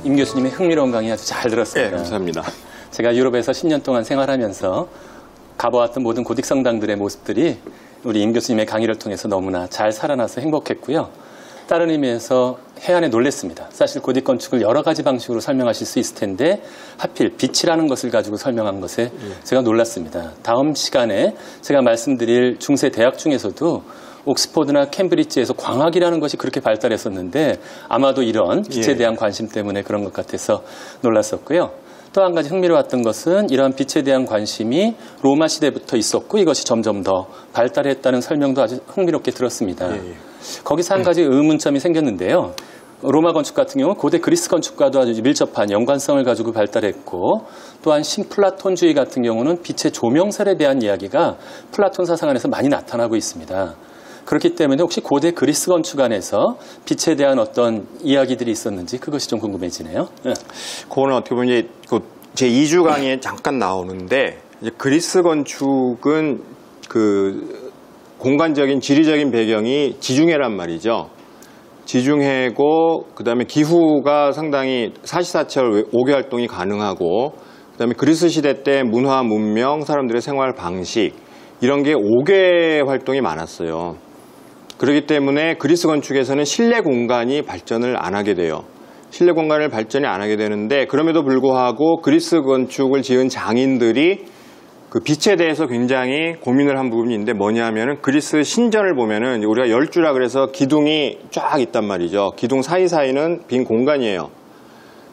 임 교수님의 흥미로운 강의 아주 잘 들었습니다. 네, 감사합니다. 제가 유럽에서 10년 동안 생활하면서 가보았던 모든 고딕 성당들의 모습들이 우리 임 교수님의 강의를 통해서 너무나 잘 살아나서 행복했고요. 다른 의미에서 해안에 놀랬습니다. 사실 고딕 건축을 여러 가지 방식으로 설명하실 수 있을 텐데 하필 빛이라는 것을 가지고 설명한 것에 제가 놀랐습니다. 다음 시간에 제가 말씀드릴 중세 대학 중에서도 옥스퍼드나 캠브리지에서 광학이라는 것이 그렇게 발달했었는데 아마도 이런 빛에 대한 관심 때문에 그런 것 같아서 놀랐었고요. 또 한 가지 흥미로웠던 것은 이러한 빛에 대한 관심이 로마 시대부터 있었고 이것이 점점 더 발달했다는 설명도 아주 흥미롭게 들었습니다. 거기서 한 가지 의문점이 생겼는데요. 로마 건축 같은 경우 고대 그리스 건축과도 아주 밀접한 연관성을 가지고 발달했고 또한 신플라톤주의 같은 경우는 빛의 조명설에 대한 이야기가 플라톤 사상 안에서 많이 나타나고 있습니다. 그렇기 때문에 혹시 고대 그리스 건축 안에서 빛에 대한 어떤 이야기들이 있었는지 그것이 좀 궁금해지네요. 그거는 어떻게 보면 이제 제 2주 강의에 잠깐 나오는데 이제 그리스 건축은 그 공간적인 지리적인 배경이 지중해란 말이죠. 지중해고 그다음에 기후가 상당히 사시사철 5개 활동이 가능하고 그다음에 그리스 시대 때 문화, 문명, 사람들의 생활 방식 이런 게 5개 활동이 많았어요. 그렇기 때문에 그리스 건축에서는 실내 공간이 발전을 안 하게 돼요. 실내 공간을 발전이 안 하게 되는데 그럼에도 불구하고 그리스 건축을 지은 장인들이 그 빛에 대해서 굉장히 고민을 한 부분이 있는데 뭐냐면은 그리스 신전을 보면은 우리가 열주라 그래서 기둥이 쫙 있단 말이죠. 기둥 사이사이는 빈 공간이에요.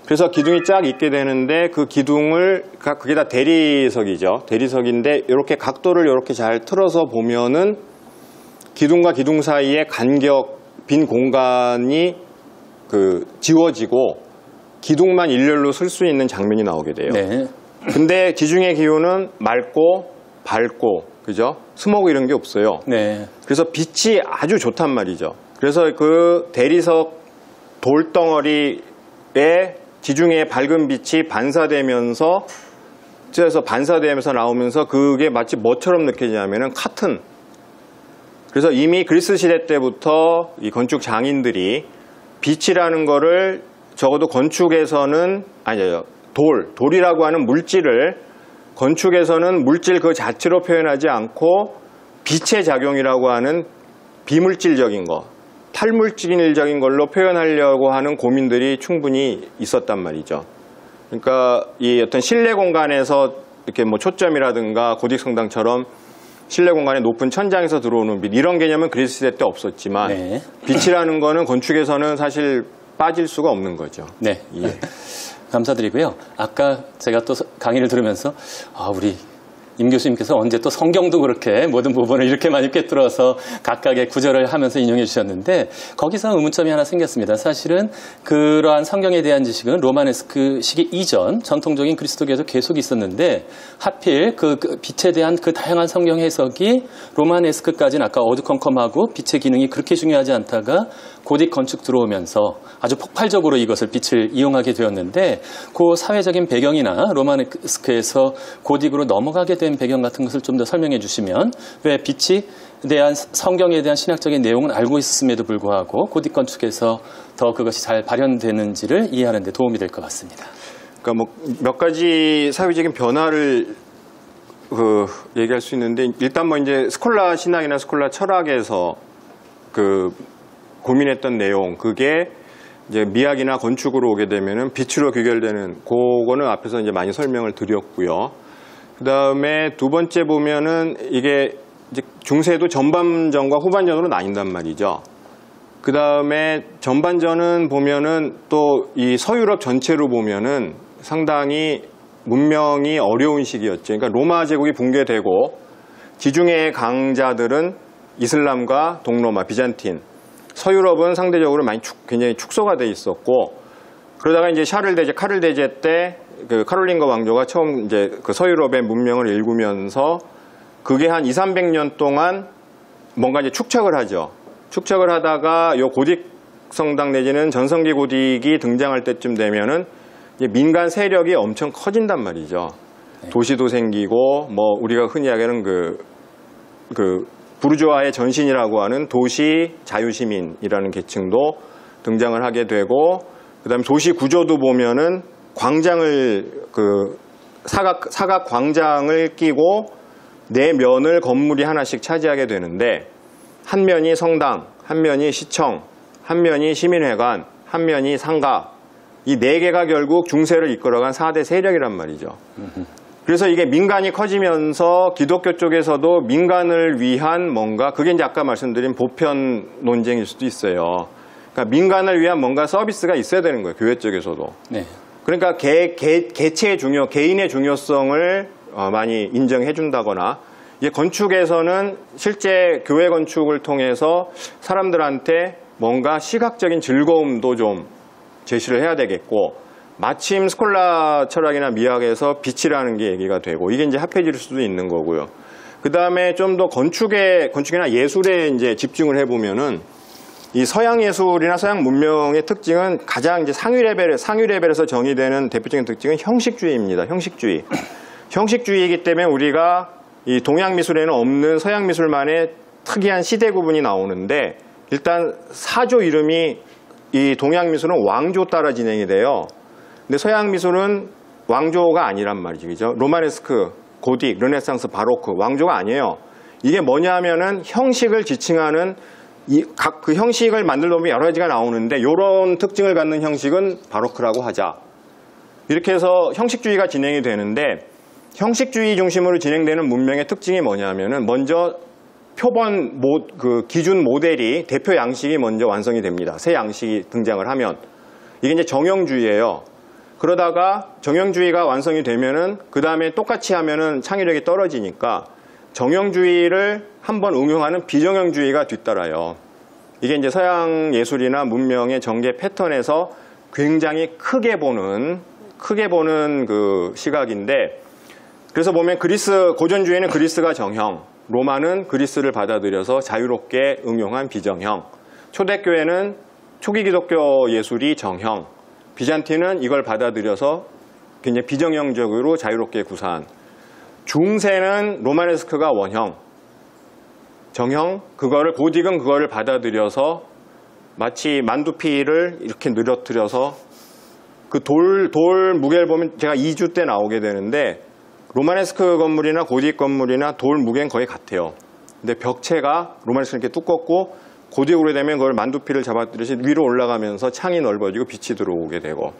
그래서 기둥이 쫙 있게 되는데 그 기둥을 그게 다 대리석이죠. 대리석인데 이렇게 각도를 이렇게 잘 틀어서 보면은 기둥과 기둥 사이에 간격 빈 공간이 그 지워지고 기둥만 일렬로 쓸 수 있는 장면이 나오게 돼요. 네. 근데 지중해 기후는 맑고 밝고 그죠? 스모그 이런 게 없어요. 네. 그래서 빛이 아주 좋단 말이죠. 그래서 그 대리석 돌덩어리에 지중해의 밝은 빛이 반사되면서 나오면서 그게 마치 뭐처럼 느껴지냐면은 카튼. 그래서 이미 그리스 시대 때부터 이 건축 장인들이 빛이라는 거를 적어도 건축에서는 돌이라고 하는 물질을 건축에서는 물질 그 자체로 표현하지 않고 빛의 작용이라고 하는 비물질적인 거, 탈물질적인 걸로 표현하려고 하는 고민들이 충분히 있었단 말이죠. 그러니까 이 어떤 실내 공간에서 이렇게 뭐 초점이라든가 고딕 성당처럼 실내 공간에 높은 천장에서 들어오는 빛 이런 개념은 그리스 시대 때 없었지만 네. 빛이라는 거는 건축에서는 사실 빠질 수가 없는 거죠. 네. 감사드리고요. 아까 제가 또 강의를 들으면서 우리 임 교수님께서 언제 또 성경도 그렇게 모든 부분을 이렇게 많이 꿰뚫어서 각각의 구절을 하면서 인용해 주셨는데 거기서 의문점이 하나 생겼습니다. 사실은 그러한 성경에 대한 지식은 로마네스크 시기 이전 전통적인 그리스도교에도 계속 있었는데 하필 그 빛에 대한 그 다양한 성경 해석이 로마네스크까지는 아까 어두컴컴하고 빛의 기능이 그렇게 중요하지 않다가 고딕 건축 들어오면서 아주 폭발적으로 이것을 빛을 이용하게 되었는데 그 사회적인 배경이나 로마네스크에서 고딕으로 넘어가게 된 배경 같은 것을 좀 더 설명해 주시면 왜 빛이 대한 성경에 대한 신학적인 내용은 알고 있음에도 불구하고 고딕 건축에서 더 그것이 잘 발현되는지를 이해하는 데 도움이 될 것 같습니다. 그러니까 뭐 몇 가지 사회적인 변화를 얘기할 수 있는데 일단 뭐 이제 스콜라 신학이나 스콜라 철학에서 고민했던 내용 그게 이제 미학이나 건축으로 오게 되면은 빛으로 귀결되는 그거는 앞에서 이제 많이 설명을 드렸고요. 그 다음에 두 번째 보면은 이게 이제 중세도 전반전과 후반전으로 나뉜단 말이죠. 그 다음에 전반전은 보면은 또 이 서유럽 전체로 보면은 상당히 문명이 어려운 시기였죠. 그러니까 로마 제국이 붕괴되고 지중해의 강자들은 이슬람과 동로마, 비잔틴, 서유럽은 상대적으로 굉장히 축소가 돼 있었고 그러다가 이제 카를 대제 때 그 카롤린거 왕조가 처음 이제 그 서유럽의 문명을 일구면서 그게 한 200~300년 동안 뭔가 이제 축적을 하죠. 축적을 하다가 요 고딕 성당 내지는 전성기 고딕이 등장할 때쯤 되면은 이제 민간 세력이 엄청 커진단 말이죠. 도시도 생기고 뭐 우리가 흔히 이야기하는 그 부르주아의 전신이라고 하는 도시 자유시민이라는 계층도 등장을 하게 되고 그다음에 도시 구조도 보면은 광장을 사각 광장을 끼고 네 면을 건물이 하나씩 차지하게 되는데 한 면이 성당, 한 면이 시청, 한 면이 시민회관, 한 면이 상가. 이 네 개가 결국 중세를 이끌어간 4대 세력이란 말이죠. 그래서 이게 민간이 커지면서 기독교 쪽에서도 민간을 위한 뭔가, 그게 이제 아까 말씀드린 보편 논쟁일 수도 있어요. 그러니까 민간을 위한 뭔가 서비스가 있어야 되는 거예요. 교회 쪽에서도. 네. 그러니까 개인의 중요성을 많이 인정해 준다거나, 이게 건축에서는 실제 교회 건축을 통해서 사람들한테 뭔가 시각적인 즐거움도 좀 제시를 해야 되겠고, 마침 스콜라 철학이나 미학에서 빛이라는 게 얘기가 되고, 이게 이제 합해질 수도 있는 거고요. 그 다음에 좀 더 건축이나 예술에 이제 집중을 해보면은, 이 서양 예술이나 서양 문명의 특징은 가장 이제 상위 레벨에서 정의되는 대표적인 특징은 형식주의입니다. 형식주의. 형식주의이기 때문에 우리가 이 동양 미술에는 없는 서양 미술만의 특이한 시대 구분이 나오는데, 일단 사조 이름이 이 동양 미술은 왕조 따라 진행이 돼요. 근데 서양 미술은 왕조가 아니란 말이죠. 그죠? 로마네스크, 고딕, 르네상스, 바로크, 왕조가 아니에요. 이게 뭐냐 하면은 형식을 지칭하는 그 형식을 만들다 보면 여러 가지가 나오는데, 이런 특징을 갖는 형식은 바로크라고 하자. 이렇게 해서 형식주의가 진행이 되는데, 형식주의 중심으로 진행되는 문명의 특징이 뭐냐면은, 먼저 표본 기준 모델이, 대표 양식이 먼저 완성이 됩니다. 새 양식이 등장을 하면. 이게 이제 정형주의예요. 그러다가 정형주의가 완성이 되면은 그 다음에 똑같이 하면은 창의력이 떨어지니까 정형주의를 한번 응용하는 비정형주의가 뒤따라요. 이게 이제 서양 예술이나 문명의 전개 패턴에서 굉장히 크게 보는 그 시각인데, 그래서 보면 고전주의는 그리스가 정형, 로마는 그리스를 받아들여서 자유롭게 응용한 비정형, 초대교회는 초기 기독교 예술이 정형, 비잔틴은 이걸 받아들여서 굉장히 비정형적으로 자유롭게 구사한, 중세는 로마네스크가 원형, 정형, 고딕은 그거를 받아들여서 마치 만두피를 이렇게 늘어뜨려서 그 돌 무게를 보면 제가 2주 때 나오게 되는데, 로마네스크 건물이나 고딕 건물이나 돌 무게는 거의 같아요. 근데 벽체가 로마네스크는 이렇게 두껍고, 고딕으로 되면 그걸 만두피를 잡아뜨리듯이 위로 올라가면서 창이 넓어지고 빛이 들어오게 되고,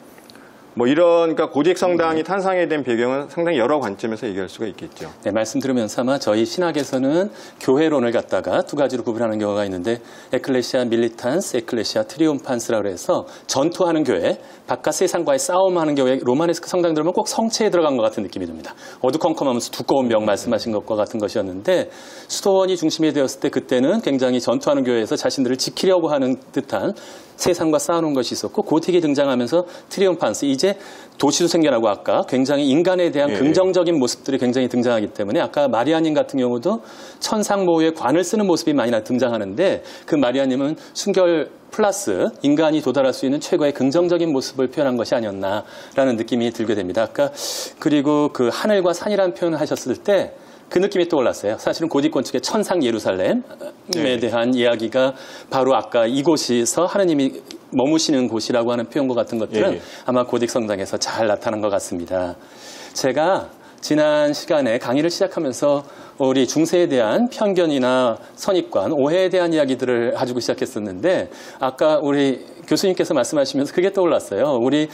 뭐 그러니까 고딕 성당이 탄생하게 된 배경은 상당히 여러 관점에서 얘기할 수가 있겠죠. 네, 말씀 들으면서 아마 저희 신학에서는 교회론을 갖다가 두 가지로 구분하는 경우가 있는데, 에클레시아 밀리탄스, 에클레시아 트리움판스라고 해서 전투하는 교회, 바깥 세상과의 싸움하는 교회, 로마네스크 성당 들으면 꼭 성체에 들어간 것 같은 느낌이 듭니다. 어두컴컴하면서 두꺼운 벽 말씀하신 것과 같은 것이었는데, 수도원이 중심이 되었을 때 그때는 굉장히 전투하는 교회에서 자신들을 지키려고 하는 듯한 세상과 싸우는 것이 있었고, 고딕이 등장하면서 트리움판스, 이제 도시도 생겨나고 아까 굉장히 인간에 대한 긍정적인 모습들이 굉장히 등장하기 때문에, 아까 마리아님 같은 경우도 천상모호에 관을 쓰는 모습이 많이 등장하는데, 그 마리아님은 순결 플러스 인간이 도달할 수 있는 최고의 긍정적인 모습을 표현한 것이 아니었나라는 느낌이 들게 됩니다. 아까 그리고 그 하늘과 산이라는 표현을 하셨을 때 그 느낌이 떠올랐어요. 사실은 고딕 건축의 천상 예루살렘에 대한 이야기가 바로 아까 이곳에서 하느님이 머무시는 곳이라고 하는 표현과 같은 것들은 아마 고딕 성당에서 잘 나타난 것 같습니다. 제가 지난 시간에 강의를 시작하면서 우리 중세에 대한 편견이나 선입관, 오해에 대한 이야기들을 가지고 시작했었는데, 아까 우리 교수님께서 말씀하시면서 그게 떠올랐어요. 우리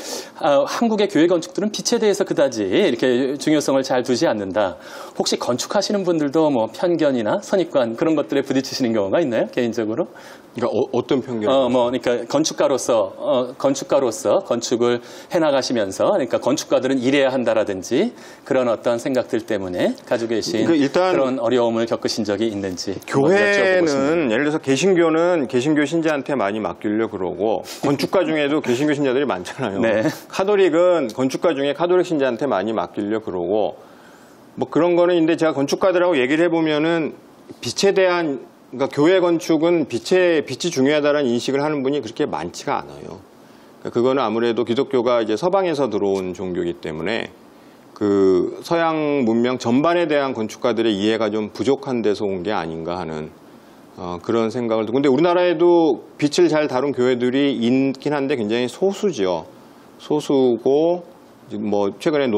한국의 교회 건축들은 빛에 대해서 그다지 이렇게 중요성을 잘 두지 않는다. 혹시 건축하시는 분들도 뭐 편견이나 선입관 그런 것들에 부딪히시는 경우가 있나요? 개인적으로? 그러니까 어떤 편견? 그러니까 건축가로서 건축을 해나가시면서, 그러니까 건축가들은 이래야 한다라든지 그런 어떤 생각들 때문에 가지고 계신 일단 그런 어려움을 겪으신 적이 있는지. 교회는 예를 들어서 개신교는 개신교 신자한테 많이 맡기려고 그러고, 건축가 중에도 개신교 신자들이 많잖아요. 네. 카톨릭은 건축가 중에 카톨릭 신자한테 많이 맡기려고 그러고, 뭐 그런 거는 있는데, 제가 건축가들하고 얘기를 해보면은 빛에 대한, 그러니까 교회 건축은 빛이 중요하다는 인식을 하는 분이 그렇게 많지가 않아요. 그러니까 그거는 아무래도 기독교가 이제 서방에서 들어온 종교이기 때문에 그 서양 문명 전반에 대한 건축가들의 이해가 좀 부족한 데서 온 게 아닌가 하는 그런 생각을 들고. 근데 우리나라에도 빛을 잘 다룬 교회들이 있긴 한데 굉장히 소수죠. 소수고, 뭐, 최근에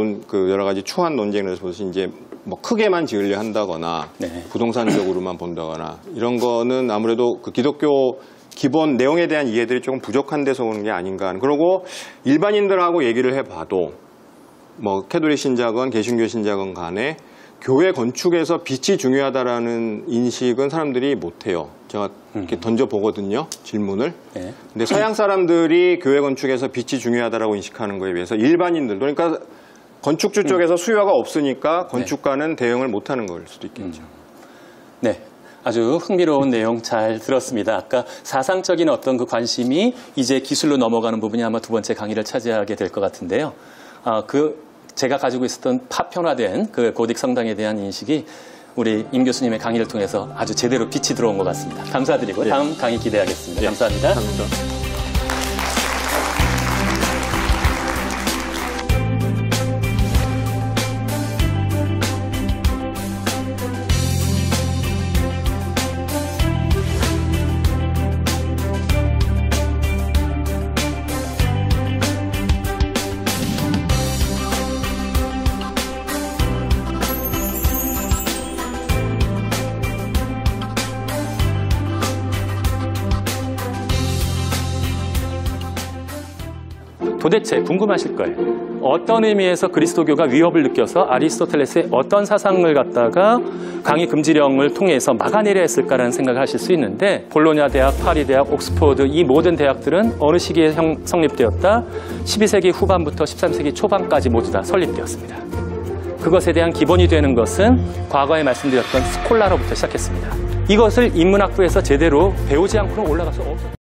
여러 가지 추한 논쟁을 해서 이제 뭐 크게만 지으려 한다거나, 네. 부동산적으로만 본다거나, 이런 거는 아무래도 그 기독교 기본 내용에 대한 이해들이 조금 부족한 데서 오는 게 아닌가. 그리고 일반인들하고 얘기를 해봐도, 뭐, 캐톨릭 신자건 개신교 신자건 간에 교회 건축에서 빛이 중요하다라는 인식은 사람들이 못해요. 제가 이렇게 던져보거든요, 질문을. 네. 근데 서양 사람들이 교회 건축에서 빛이 중요하다라고 인식하는 거에 비해서 일반인들, 그러니까 건축주 쪽에서 수요가 없으니까 건축가는 대응을 못하는 걸 수도 있겠죠. 네. 아주 흥미로운 내용 잘 들었습니다. 아까 사상적인 어떤 그 관심이 이제 기술로 넘어가는 부분이 아마 두 번째 강의를 차지하게 될 것 같은데요. 제가 가지고 있었던 파편화된 그 고딕 성당에 대한 인식이 우리 임 교수님의 강의를 통해서 아주 제대로 빛이 들어온 것 같습니다. 감사드리고 다음 강의 기대하겠습니다. 감사합니다. 감사합니다. 도대체 궁금하실 거예요. 어떤 의미에서 그리스도교가 위협을 느껴서 아리스토텔레스의 어떤 사상을 갖다가 강의 금지령을 통해서 막아내려 했을까라는 생각을 하실 수 있는데, 볼로냐 대학, 파리 대학, 옥스퍼드 이 모든 대학들은 어느 시기에 성립되었다? 12세기 후반부터 13세기 초반까지 모두 다 설립되었습니다. 그것에 대한 기본이 되는 것은 과거에 말씀드렸던 스콜라로부터 시작했습니다. 이것을 인문학부에서 제대로 배우지 않고는 올라갈 수 없습니다.